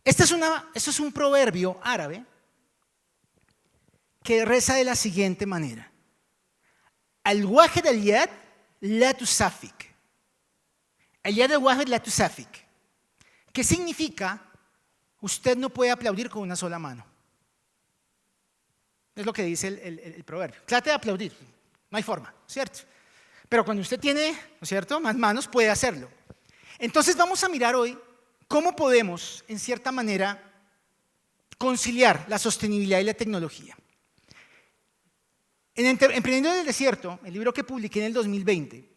Esto es un proverbio árabe que reza de la siguiente manera: Al-Wahid al-Yad la tusafik. Al-Yad al-Wahid la tusafik. ¿Qué significa? Usted no puede aplaudir con una sola mano. Es lo que dice el proverbio. Trate de aplaudir, no hay forma, ¿cierto? Pero cuando usted tiene, ¿no es cierto?, más manos, puede hacerlo. Entonces vamos a mirar hoy cómo podemos, en cierta manera, conciliar la sostenibilidad y la tecnología. En Emprendiendo en el Desierto, el libro que publiqué en el 2020,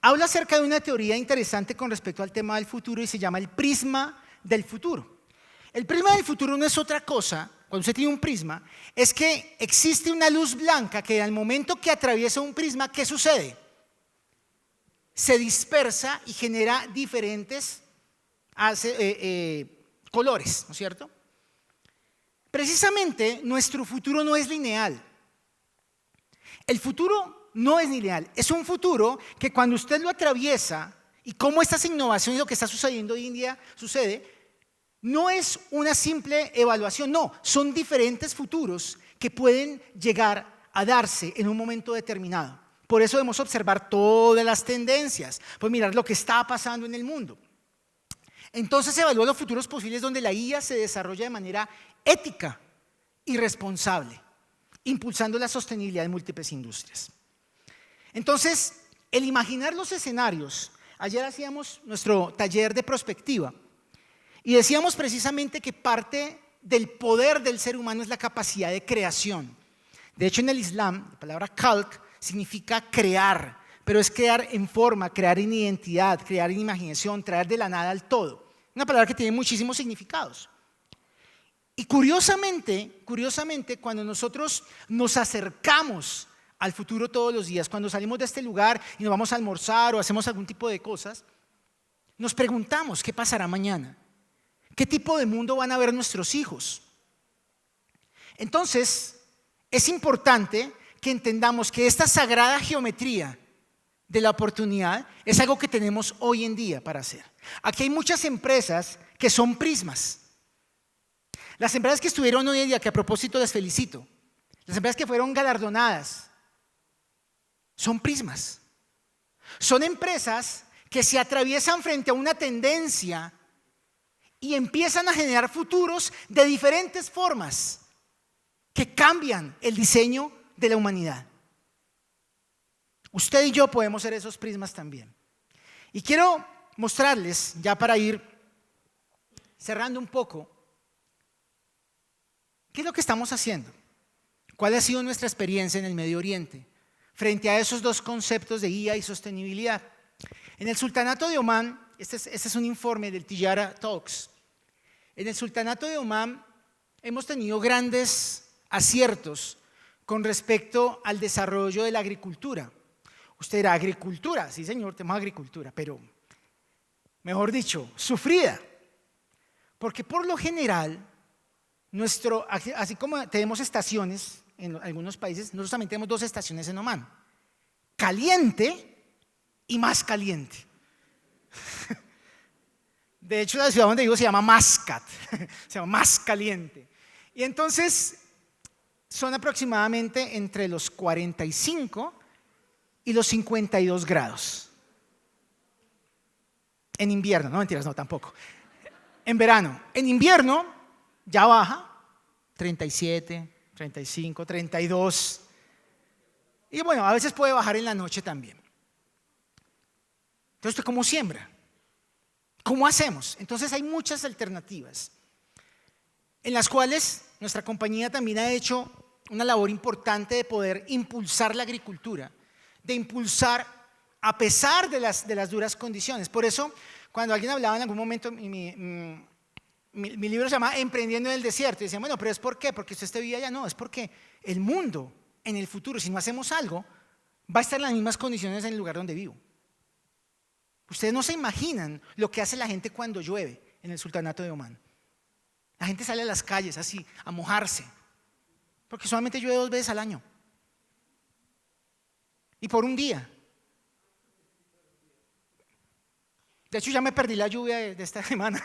habla acerca de una teoría interesante con respecto al tema del futuro y se llama el prisma del futuro. El prisma del futuro no es otra cosa, cuando usted tiene un prisma, es que existe una luz blanca que al momento que atraviesa un prisma, ¿qué sucede? Se dispersa y genera diferentes colores, ¿no es cierto? Precisamente nuestro futuro no es lineal. El futuro no es lineal, es un futuro que cuando usted lo atraviesa y cómo estas innovaciones y lo que está sucediendo hoy en día sucede, no es una simple evaluación, no, son diferentes futuros que pueden llegar a darse en un momento determinado. Por eso debemos observar todas las tendencias, pues mirar lo que está pasando en el mundo. Entonces se evalúan los futuros posibles donde la IA se desarrolla de manera ética y responsable, impulsando la sostenibilidad de múltiples industrias. Entonces, el imaginar los escenarios, ayer hacíamos nuestro taller de prospectiva y decíamos precisamente que parte del poder del ser humano es la capacidad de creación. De hecho, en el Islam, la palabra khalq significa crear, pero es crear en forma, crear en identidad, crear en imaginación, traer de la nada al todo. Una palabra que tiene muchísimos significados. Y curiosamente, cuando nosotros nos acercamos al futuro todos los días, cuando salimos de este lugar y nos vamos a almorzar o hacemos algún tipo de cosas, nos preguntamos qué pasará mañana, qué tipo de mundo van a ver nuestros hijos. Entonces, es importante que entendamos que esta sagrada geometría de la oportunidad es algo que tenemos hoy en día para hacer. Aquí hay muchas empresas que son prismas. Las empresas que estuvieron hoy en día, que a propósito les felicito, las empresas que fueron galardonadas, son prismas. Son empresas que se atraviesan frente a una tendencia y empiezan a generar futuros de diferentes formas que cambian el diseño de la humanidad. Usted y yo podemos ser esos prismas también. Y quiero mostrarles, ya para ir cerrando un poco, ¿qué es lo que estamos haciendo? ¿Cuál ha sido nuestra experiencia en el Medio Oriente frente a esos dos conceptos de IA y sostenibilidad? En el Sultanato de Omán, este es un informe del Tijara Talks. En el Sultanato de Omán hemos tenido grandes aciertos con respecto al desarrollo de la agricultura. Usted dirá, agricultura, sí señor, tenemos agricultura, pero mejor dicho, sufrida. Porque por lo general, así como tenemos estaciones en algunos países, nosotros también tenemos dos estaciones en Omán. Caliente y más caliente. De hecho, la ciudad donde vivo se llama Mascat, se llama más caliente. Y entonces son aproximadamente entre los 45 y los 52 grados. En invierno, no mentiras, no tampoco. En verano. En invierno ya baja 37, 35, 32. Y bueno, a veces puede bajar en la noche también. Entonces, ¿usted cómo siembra? ¿Cómo hacemos? Entonces hay muchas alternativas en las cuales nuestra compañía también ha hecho una labor importante de poder impulsar la agricultura, de impulsar a pesar de las duras condiciones. Por eso, cuando alguien hablaba en algún momento, mi libro se llama Emprendiendo en el Desierto, y decían, bueno, pero ¿es por qué? Porque usted vive allá. No, es porque el mundo en el futuro, si no hacemos algo, va a estar en las mismas condiciones en el lugar donde vivo. Ustedes no se imaginan lo que hace la gente cuando llueve en el Sultanato de Omán. La gente sale a las calles así, a mojarse, porque solamente llueve 2 veces al año. Y por un día. De hecho, ya me perdí la lluvia de esta semana.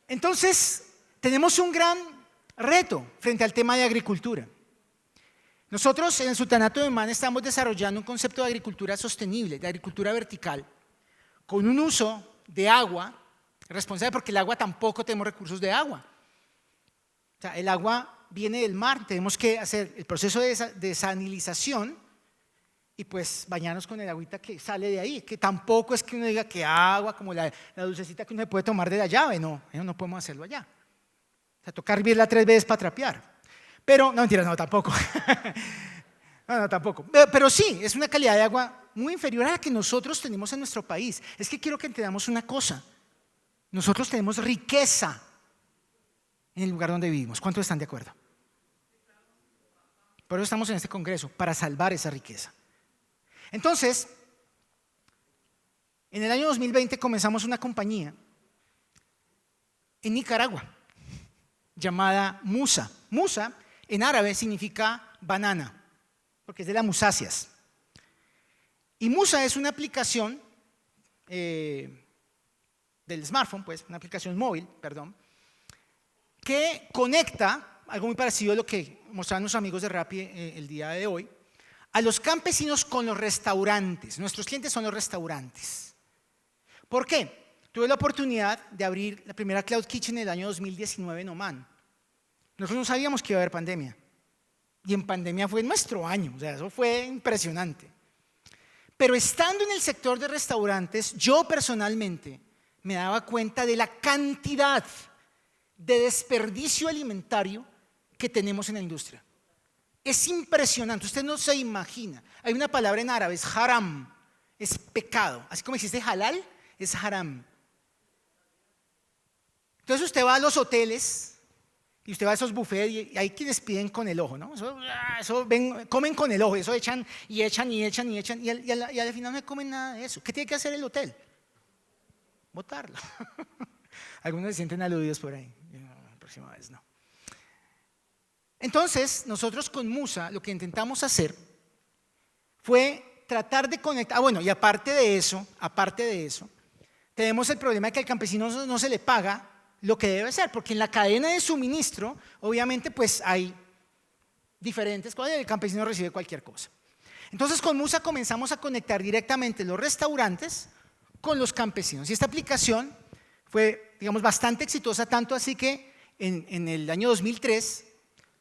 Entonces, tenemos un gran reto frente al tema de agricultura. Nosotros en el Sultanato de Omán estamos desarrollando un concepto de agricultura sostenible, de agricultura vertical, con un uso de agua responsable, porque el agua tampoco tenemos recursos de agua. O sea, el agua viene del mar, tenemos que hacer el proceso de desalinización y pues bañarnos con el agüita que sale de ahí, que tampoco es que uno diga que agua como la dulcecita que uno se puede tomar de la llave, no, eso no podemos hacerlo allá. O sea, toca hervirla 3 veces para trapear. Pero, no mentiras, no, tampoco. No, tampoco. Pero sí, es una calidad de agua muy inferior a la que nosotros tenemos en nuestro país. Es que quiero que entendamos una cosa. Nosotros tenemos riqueza en el lugar donde vivimos. ¿Cuántos están de acuerdo? Por eso estamos en este congreso, para salvar esa riqueza. Entonces, en el año 2020 comenzamos una compañía en Nicaragua llamada Musa. Musa en árabe significa banana, porque es de las musáceas. Y Musa es una aplicación del smartphone, pues, una aplicación móvil, perdón, que conecta, algo muy parecido a lo que mostraron los amigos de Rappi el día de hoy, a los campesinos con los restaurantes. Nuestros clientes son los restaurantes. ¿Por qué? Tuve la oportunidad de abrir la primera Cloud Kitchen en el año 2019 en Omán. Nosotros no sabíamos que iba a haber pandemia. Y en pandemia fue nuestro año, o sea, eso fue impresionante. Pero estando en el sector de restaurantes, yo personalmente me daba cuenta de la cantidad de desperdicio alimentario que tenemos en la industria. Es impresionante, usted no se imagina. Hay una palabra en árabe, es haram, es pecado. Así como existe halal, es haram. Entonces usted va a los hoteles y usted va a esos buffets y hay quienes piden con el ojo, ¿no? Comen con el ojo, eso echan y echan y echan y echan y al final no comen nada de eso. ¿Qué tiene que hacer el hotel? Botarlo. Algunos se sienten aludidos por ahí. La próxima vez no. Entonces, nosotros con Musa lo que intentamos hacer fue tratar de conectar. Bueno, y aparte de eso, tenemos el problema de que al campesino no se le paga lo que debe ser, porque en la cadena de suministro, obviamente, pues hay diferentes cosas y el campesino recibe cualquier cosa. Entonces, con Musa comenzamos a conectar directamente los restaurantes con los campesinos. Y esta aplicación fue, digamos, bastante exitosa, tanto así que en el año 2003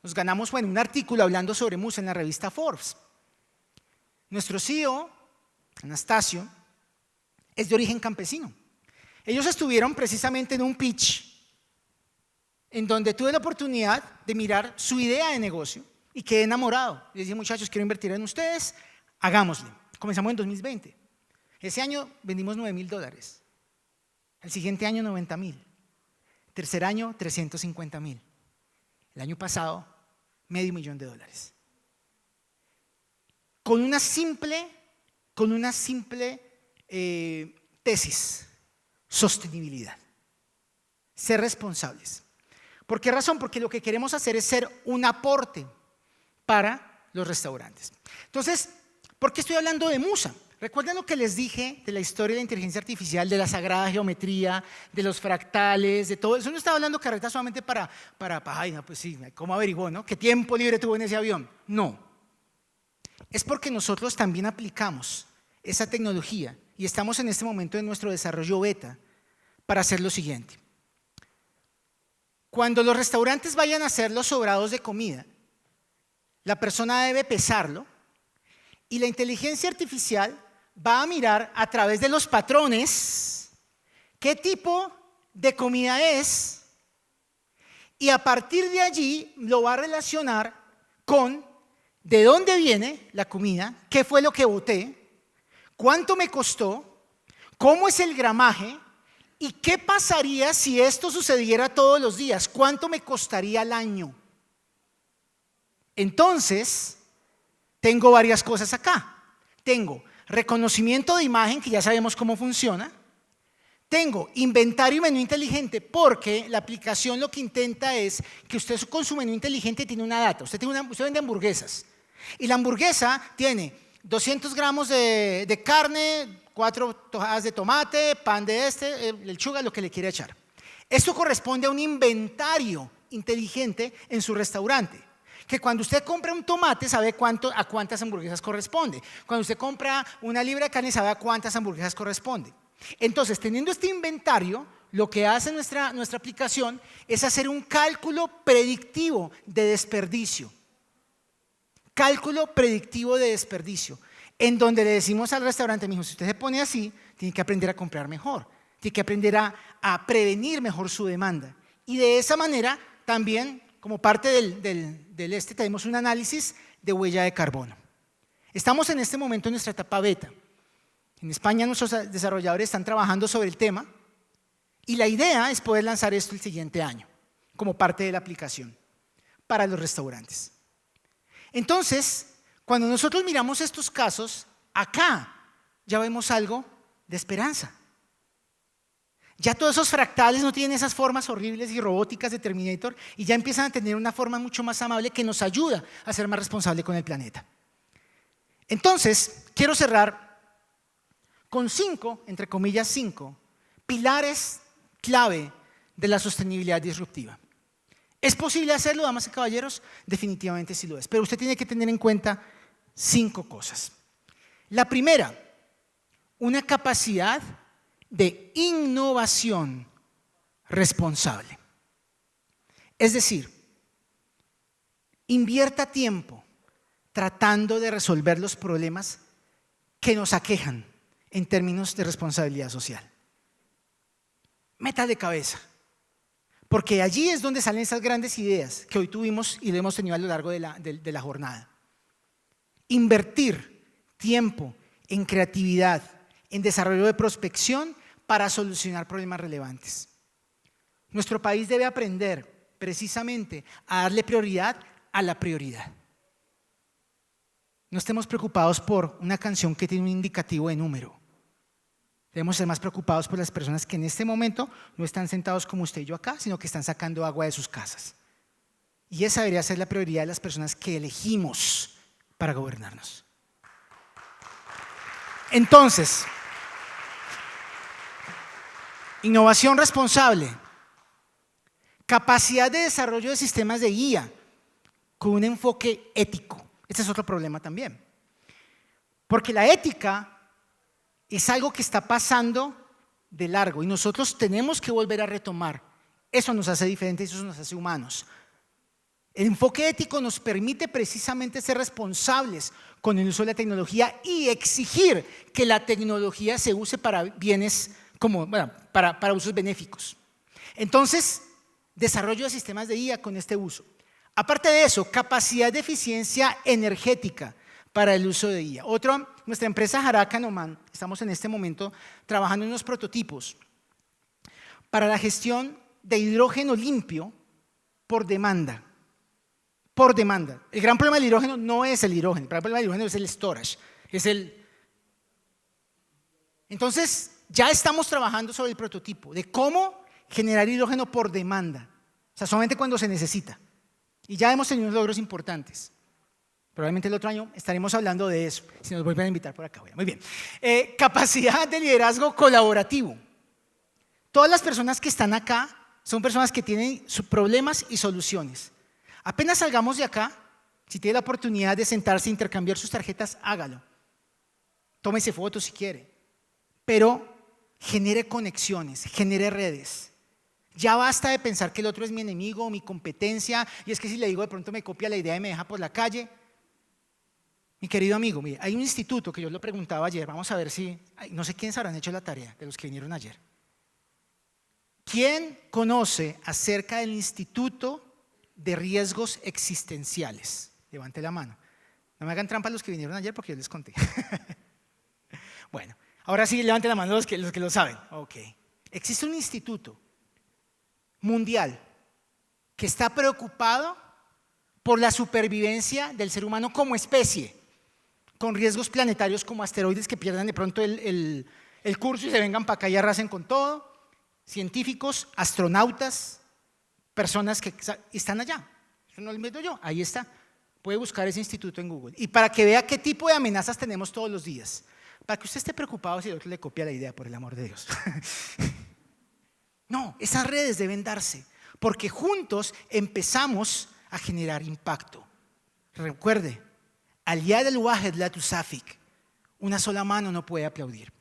nos ganamos un artículo hablando sobre Musa en la revista Forbes. Nuestro CEO, Anastasio, es de origen campesino. Ellos estuvieron precisamente en un pitch en donde tuve la oportunidad de mirar su idea de negocio y quedé enamorado. Les dije, muchachos, quiero invertir en ustedes, hagámosle. Comenzamos en 2020. Ese año vendimos $9,000. El siguiente año, 90,000. Tercer año, 350,000. El año pasado, $500,000. Con una simple tesis: sostenibilidad. Ser responsables. ¿Por qué razón? Porque lo que queremos hacer es ser un aporte para los restaurantes. Entonces, ¿por qué estoy hablando de Musa? ¿Recuerdan lo que les dije de la historia de la inteligencia artificial, de la sagrada geometría, de los fractales, de todo eso? No estaba hablando carreta solamente ay, no, pues sí, ¿cómo averiguó, no? ¿Qué tiempo libre tuvo en ese avión? No. Es porque nosotros también aplicamos esa tecnología y estamos en este momento en nuestro desarrollo beta para hacer lo siguiente. Cuando los restaurantes vayan a hacer los sobrados de comida, la persona debe pesarlo y la inteligencia artificial va a mirar a través de los patrones qué tipo de comida es y a partir de allí lo va a relacionar con de dónde viene la comida, qué fue lo que boté, cuánto me costó, cómo es el gramaje y qué pasaría si esto sucediera todos los días, cuánto me costaría al año. Entonces, tengo varias cosas acá. Tengo reconocimiento de imagen, que ya sabemos cómo funciona. Tengo inventario y menú inteligente, porque la aplicación lo que intenta es que usted con su menú inteligente tiene una data. Usted vende hamburguesas y la hamburguesa tiene 200 gramos de carne, 4 tojadas de tomate, pan de lechuga, lo que le quiera echar. Esto corresponde a un inventario inteligente en su restaurante. Que cuando usted compra un tomate sabe a cuántas hamburguesas corresponde. Cuando usted compra una libra de carne sabe a cuántas hamburguesas corresponde. Entonces, teniendo este inventario, lo que hace nuestra aplicación es hacer un cálculo predictivo de desperdicio. Cálculo predictivo de desperdicio. En donde le decimos al restaurante, mijo, si usted se pone así, tiene que aprender a comprar mejor. Tiene que aprender a prevenir mejor su demanda. Y de esa manera también, como parte tenemos un análisis de huella de carbono. Estamos en este momento en nuestra etapa beta. En España nuestros desarrolladores están trabajando sobre el tema y la idea es poder lanzar esto el siguiente año como parte de la aplicación para los restaurantes. Entonces, cuando nosotros miramos estos casos, acá ya vemos algo de esperanza. Ya todos esos fractales no tienen esas formas horribles y robóticas de Terminator y ya empiezan a tener una forma mucho más amable que nos ayuda a ser más responsable con el planeta. Entonces, quiero cerrar con 5, entre comillas 5, pilares clave de la sostenibilidad disruptiva. ¿Es posible hacerlo, damas y caballeros? Definitivamente sí lo es, pero usted tiene que tener en cuenta 5 cosas. La primera, una capacidad de innovación responsable. Es decir, invierta tiempo tratando de resolver los problemas que nos aquejan en términos de responsabilidad social. Meta de cabeza, porque allí es donde salen esas grandes ideas que hoy tuvimos y lo hemos tenido a lo largo de la jornada. Invertir tiempo en creatividad, en desarrollo de prospección para solucionar problemas relevantes. Nuestro país debe aprender precisamente a darle prioridad a la prioridad. No estemos preocupados por una canción que tiene un indicativo de número. Debemos ser más preocupados por las personas que en este momento no están sentados como usted y yo acá, sino que están sacando agua de sus casas. Y esa debería ser la prioridad de las personas que elegimos para gobernarnos. Entonces, innovación responsable, capacidad de desarrollo de sistemas de guía con un enfoque ético. Este es otro problema también. Porque la ética es algo que está pasando de largo y nosotros tenemos que volver a retomar. Eso nos hace diferentes, eso nos hace humanos. El enfoque ético nos permite precisamente ser responsables con el uso de la tecnología y exigir que la tecnología se use para bienes para usos benéficos. Entonces, desarrollo de sistemas de IA con este uso. Aparte de eso, capacidad de eficiencia energética para el uso de IA. Nuestra empresa Jaraka Noman, estamos en este momento trabajando en unos prototipos para la gestión de hidrógeno limpio por demanda. Por demanda. El gran problema del hidrógeno no es el hidrógeno, el problema del hidrógeno es el storage. Entonces, ya estamos trabajando sobre el prototipo de cómo generar hidrógeno por demanda. O sea, solamente cuando se necesita. Y ya hemos tenido unos logros importantes. Probablemente el otro año estaremos hablando de eso, si nos vuelven a invitar por acá. Muy bien. Capacidad de liderazgo colaborativo. Todas las personas que están acá son personas que tienen sus problemas y soluciones. Apenas salgamos de acá, si tiene la oportunidad de sentarse e intercambiar sus tarjetas, hágalo. Tómese fotos si quiere. Pero genere conexiones, genere redes. Ya basta de pensar que el otro es mi enemigo o mi competencia, y es que si le digo de pronto me copia la idea y me deja por la calle. Mi querido amigo, mire, hay un instituto que yo lo preguntaba ayer, vamos a ver si, no sé quiénes habrán hecho la tarea de los que vinieron ayer. ¿Quién conoce acerca del Instituto de Riesgos Existenciales? Levante la mano. No me hagan trampa los que vinieron ayer porque yo les conté. Bueno, ahora sí, levante la mano los que lo saben. Ok. Existe un instituto mundial que está preocupado por la supervivencia del ser humano como especie, con riesgos planetarios como asteroides que pierdan de pronto el curso y se vengan para acá y arrasen con todo, científicos, astronautas, personas que están allá. Eso no lo invento yo, ahí está. Puede buscar ese instituto en Google. Y para que vea qué tipo de amenazas tenemos todos los días, para que usted esté preocupado si el otro le copia la idea, por el amor de Dios. No, esas redes deben darse, porque juntos empezamos a generar impacto. Recuerde, al-yad al-wahed la tusafik, una sola mano no puede aplaudir.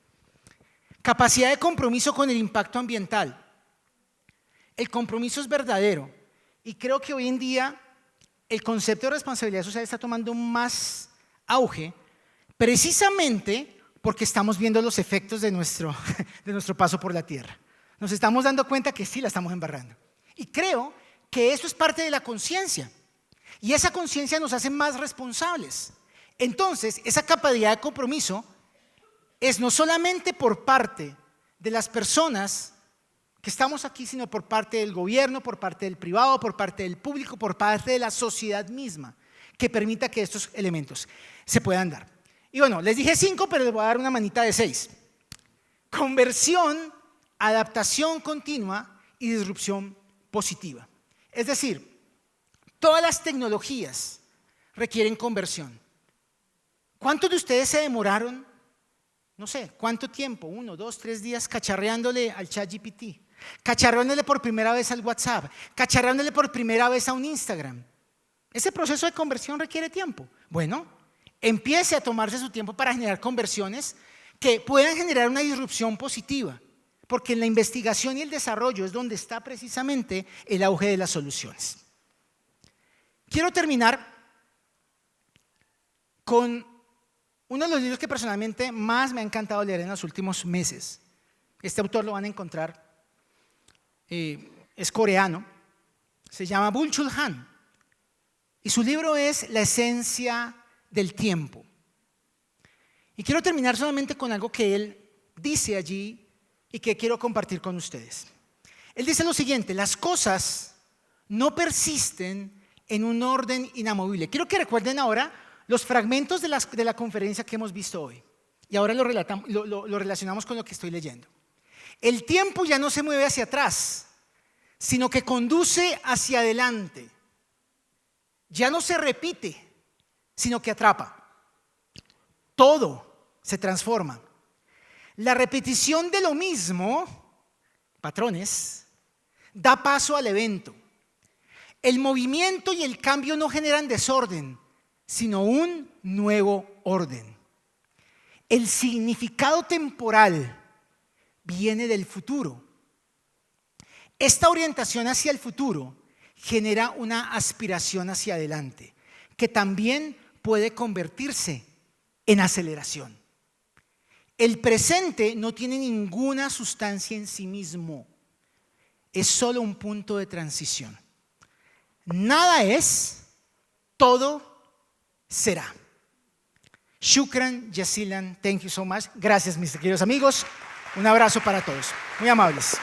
Capacidad de compromiso con el impacto ambiental. El compromiso es verdadero y creo que hoy en día el concepto de responsabilidad social está tomando más auge precisamente porque estamos viendo los efectos de nuestro paso por la tierra. Nos estamos dando cuenta que sí la estamos embarrando. Y creo que eso es parte de la conciencia. Y esa conciencia nos hace más responsables. Entonces, esa capacidad de compromiso es no solamente por parte de las personas que estamos aquí, sino por parte del gobierno, por parte del privado, por parte del público, por parte de la sociedad misma, que permita que estos elementos se puedan dar. Y bueno, les dije 5, pero les voy a dar una manita de 6. Conversión, adaptación continua y disrupción positiva. Es decir, todas las tecnologías requieren conversión. ¿Cuántos de ustedes se demoraron, no sé, cuánto tiempo, 1, 2, 3 días cacharreándole al ChatGPT, cacharreándole por primera vez al WhatsApp, cacharreándole por primera vez a un Instagram? Ese proceso de conversión requiere tiempo. Bueno, empiece a tomarse su tiempo para generar conversiones que puedan generar una disrupción positiva, porque en la investigación y el desarrollo es donde está precisamente el auge de las soluciones. Quiero terminar con uno de los libros que personalmente más me ha encantado leer en los últimos meses. Este autor lo van a encontrar, es coreano, se llama Byung-Chul Han y su libro es La esencia del tiempo. Y quiero terminar solamente con algo que él dice allí y que quiero compartir con ustedes. Él dice lo siguiente: las cosas no persisten en un orden inamovible. Quiero que recuerden ahora los fragmentos de la conferencia que hemos visto hoy. Y ahora lo relacionamos con lo que estoy leyendo. El tiempo ya no se mueve hacia atrás, sino que conduce hacia adelante. Ya no se repite, sino que atrapa. Todo se transforma. La repetición de lo mismo, patrones, da paso al evento. El movimiento y el cambio no generan desorden, sino un nuevo orden. El significado temporal viene del futuro. Esta orientación hacia el futuro genera una aspiración hacia adelante, que también puede convertirse en aceleración. El presente no tiene ninguna sustancia en sí mismo, es solo un punto de transición. Nada es, todo será. Shukran, Jazilan, thank you so much. Gracias, mis queridos amigos. Un abrazo para todos. Muy amables.